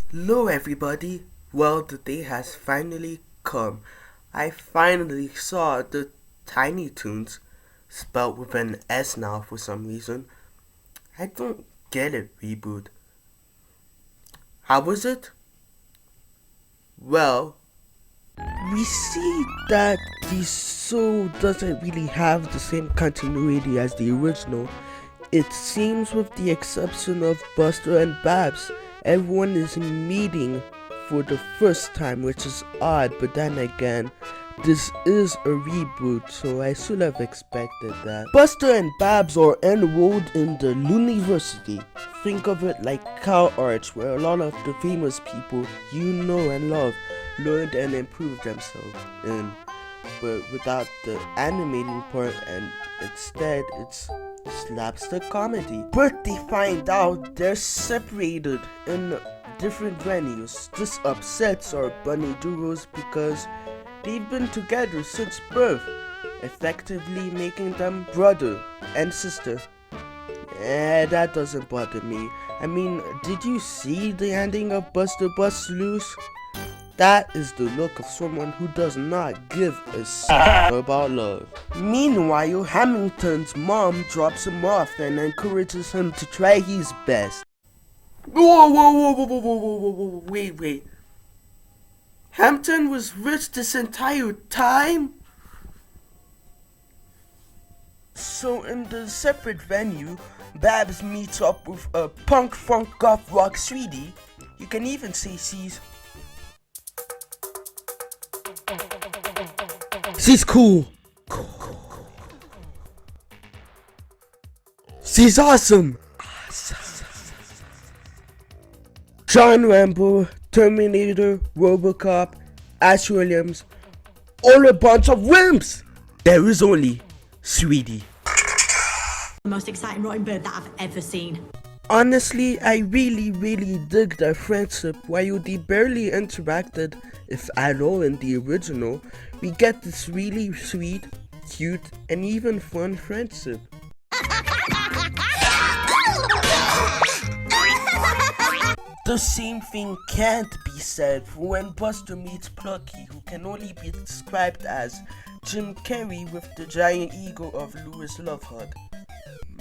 Hello everybody. Well, the day has finally come. I finally saw the Tiny Toons spelled with an S now for some reason. I don't get it, reboot. How was it? Well, we see that the show doesn't really have the same continuity as the original. It seems, with the exception of Buster and Babs, everyone is meeting for the first time, which is odd, but then again, this is a reboot, so I should have expected that. Buster and Babs are enrolled in the Looniversity. Think of it like Cow Arts, where a lot of the famous people you know and love learned and improved themselves in, but without the animating part, and instead it's slapstick comedy. But they find out they're separated in different venues. This upsets our bunny duos because they've been together since birth, effectively making them brother and sister. That doesn't bother me. I mean, did you see the ending of Buster Busts Loose? That is the look of someone who does not give a about love. Meanwhile, Hamilton's mom drops him off and encourages him to try his best. Whoa, wait. Hampton was rich this entire time? So in the separate venue, Babs meets up with a punk funk goth rock sweetie. You can even say she's cool. She's awesome. John Rambo, Terminator, Robocop, Ash Williams, all a bunch of wimps. There is only Sweetie. The most exciting rotting bird that I've ever seen. Honestly, I really dig their friendship. While they barely interacted, if at all, in the original, we get this really sweet, cute, and even fun friendship. The same thing can't be said for when Buster meets Plucky, who can only be described as Jim Carrey with the giant ego of Louis Lovehug.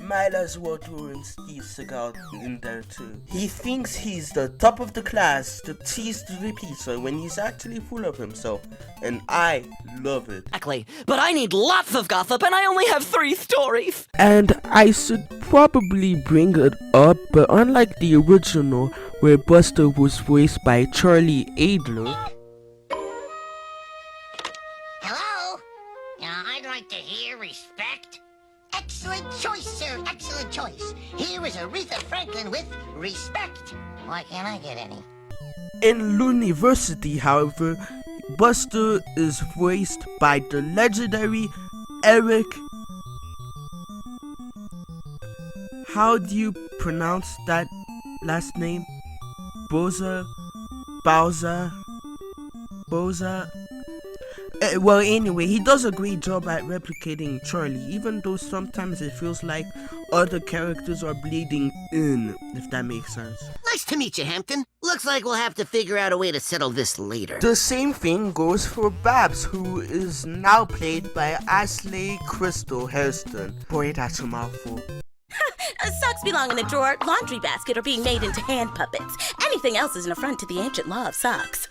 Might as well throw in Steve Seagal in there too. He thinks he's the top of the class to tease the repeater when he's actually full of himself, and I love it. Exactly, but I need lots of gossip and I only have 3 stories. And I should probably bring it up, but unlike the original, where Buster was voiced by Charlie Adler, Hello? I'd like to hear respect. Excellent choice, sir. Excellent choice. Here is Aretha Franklin with respect. Why can't I get any? in Looniversity, however, Buster is voiced by the legendary Eric. How do you pronounce that last name? Bowser? Well, anyway, he does a great job at replicating Charlie, even though sometimes it feels like other characters are bleeding in, if that makes sense. Nice to meet you, Hampton. Looks like we'll have to figure out a way to settle this later. The same thing goes for Babs, who is now played by Ashley Crystal Hairston. Boy, that's a mouthful. Socks belong in a drawer, laundry basket, or being made into hand puppets. Anything else is an affront to the ancient law of socks.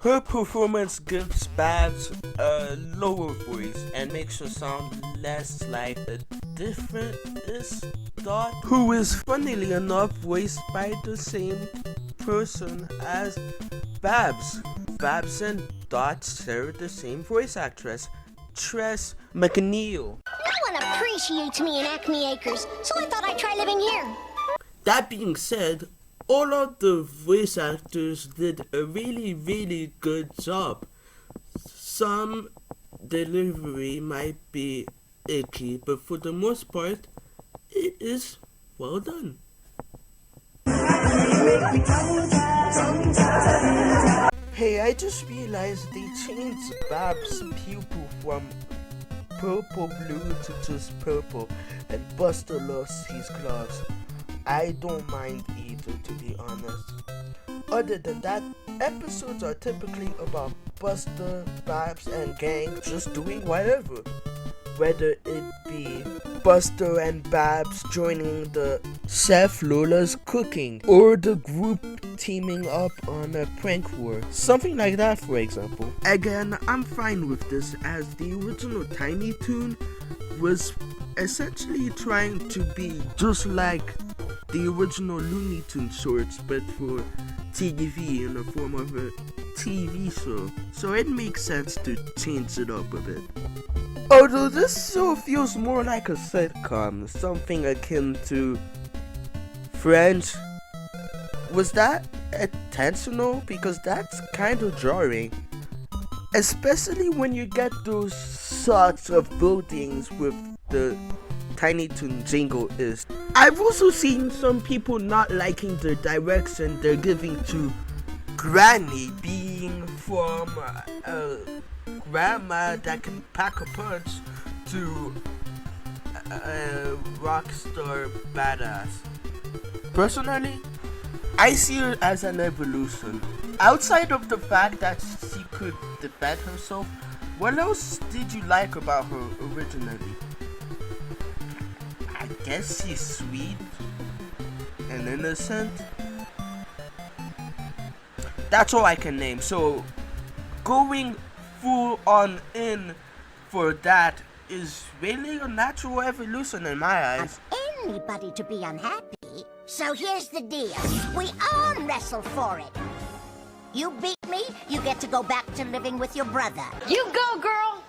Her performance gives Babs a lower voice and makes her sound less like a different-ish Dot, who is funnily enough voiced by the same person as Babs. Babs and Dot share the same voice actress, Tress McNeil. No one appreciates me in Acme Acres, so I thought I'd try living here. That being said, all of the voice actors did a really good job. Some delivery might be icky, but for the most part, it is well done. Hey, I just realized they changed Bab's pupil from purple blue to just purple, and Buster lost his gloves. I don't mind either, to be honest. other than that, episodes are typically about Buster, Babs, and gang just doing whatever. Whether it be Buster and Babs joining the Chef Lola's cooking, or the group teaming up on a prank war. Something like that, for example. Again, I'm fine with this, as the original Tiny Toon was essentially trying to be just like the original Looney Tunes shorts, but for TV in the form of a TV show. So it makes sense to change it up a bit. Although this show feels more like a sitcom, something akin to Friends. Was that intentional? Because that's kind of jarring. Especially when you get those shots of buildings with the Tiny Toon jingle is. I've also seen some people not liking the direction they're giving to Granny, being from a grandma that can pack a punch to a rock star badass. Personally, I see her as an evolution. Outside of the fact that she could defend herself, what else did you like about her originally? I guess she's sweet and innocent. That's all I can name. So going full on in for that is really a natural evolution in my eyes. Anybody to be unhappy. So here's the deal. We arm wrestle for it. You beat me, you get to go back to living with your brother. You go, girl!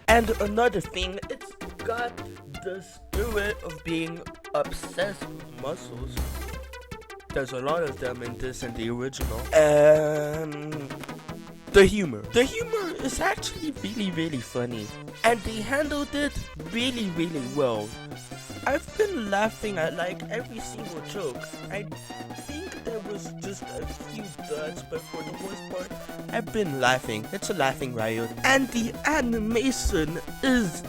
And another thing, it's got the spirit of being obsessed with muscles. There's a lot of them in this and the original. The humor. The humor is actually really funny. And they handled it really well. I've been laughing at like every single joke. I think there was just a few duds, but for the most part, I've been laughing. It's a laughing riot. And the animation is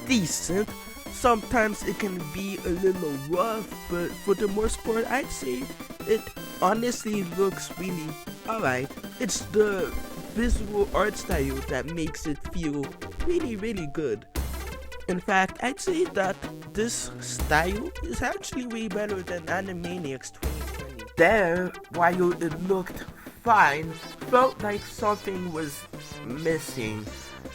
decent. Sometimes it can be a little rough, but for the most part, I'd say it honestly looks really alright. It's the visual art style that makes it feel really good. In fact, I'd say that this style is actually way better than Animaniacs 2020. There, while it looked fine, felt like something was missing.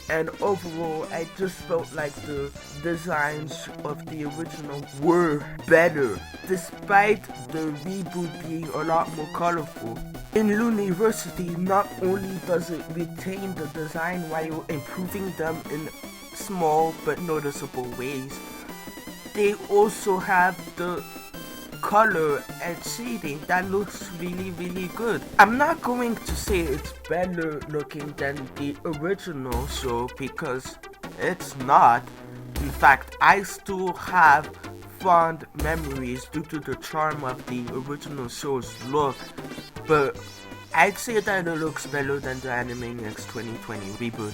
And overall, I just felt like the designs of the original were better, despite the reboot being a lot more colorful. In Looniversity, not only does it retain the design while improving them in small but noticeable ways, they also have the color and shading that looks really good. I'm not going to say it's better looking than the original show because it's not. In fact, I still have fond memories due to the charm of the original show's look, but I'd say that it looks better than the Animaniacs 2020 reboot.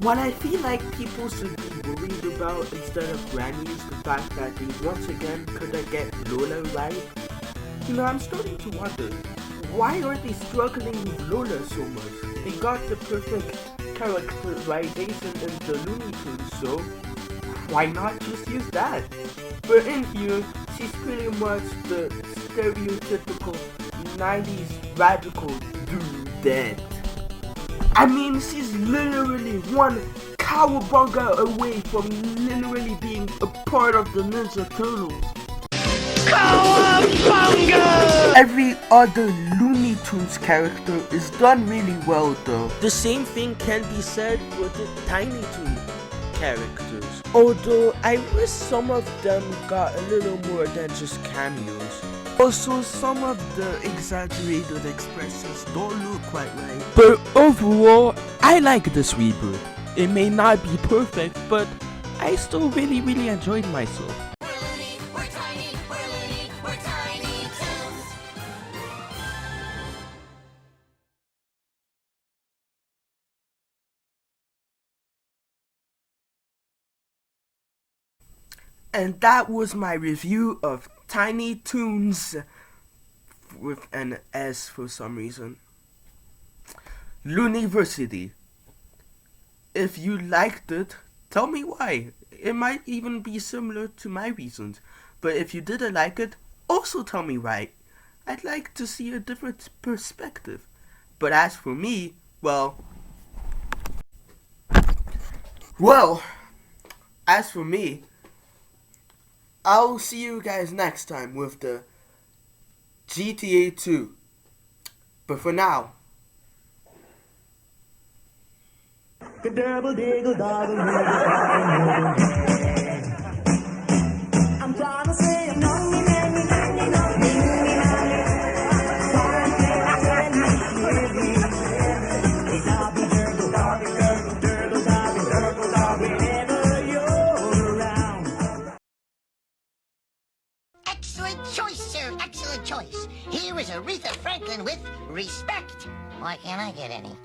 What I feel like people should be worried about instead of Granny is the fact that they once again couldn't get Lola right. You know, I'm starting to wonder, why are they struggling with Lola so much? They got the perfect characterization in the Looney Tunes show, why not just use that? But in here, she's pretty much the stereotypical 90s radical dudette. I mean, she's literally one cowabunga away from literally being a part of the Ninja Turtles. Cowabunga! Every other Looney Tunes character is done really well though. The same thing can be said for the Tiny Toon characters. Although I wish some of them got a little more than just cameos. Also, some of the exaggerated expressions don't look quite right. But overall, I like this reboot. It may not be perfect, but I still really enjoyed myself. We're loony, we're tiny, we're loony, we're tiny. And that was my review of Tiny Toons with an S for some reason. Looniversity. If you liked it, tell me why. It might even be similar to my reasons. But if you didn't like it, also tell me why. I'd like to see a different perspective. But as for me, as for me, I'll see you guys next time with the GTA 2. But for now, I'm trying to say I'm lonely, Excellent choice, sir. Excellent choice. Here is Aretha Franklin with respect. Why can't I get any?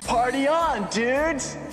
Party on, dudes!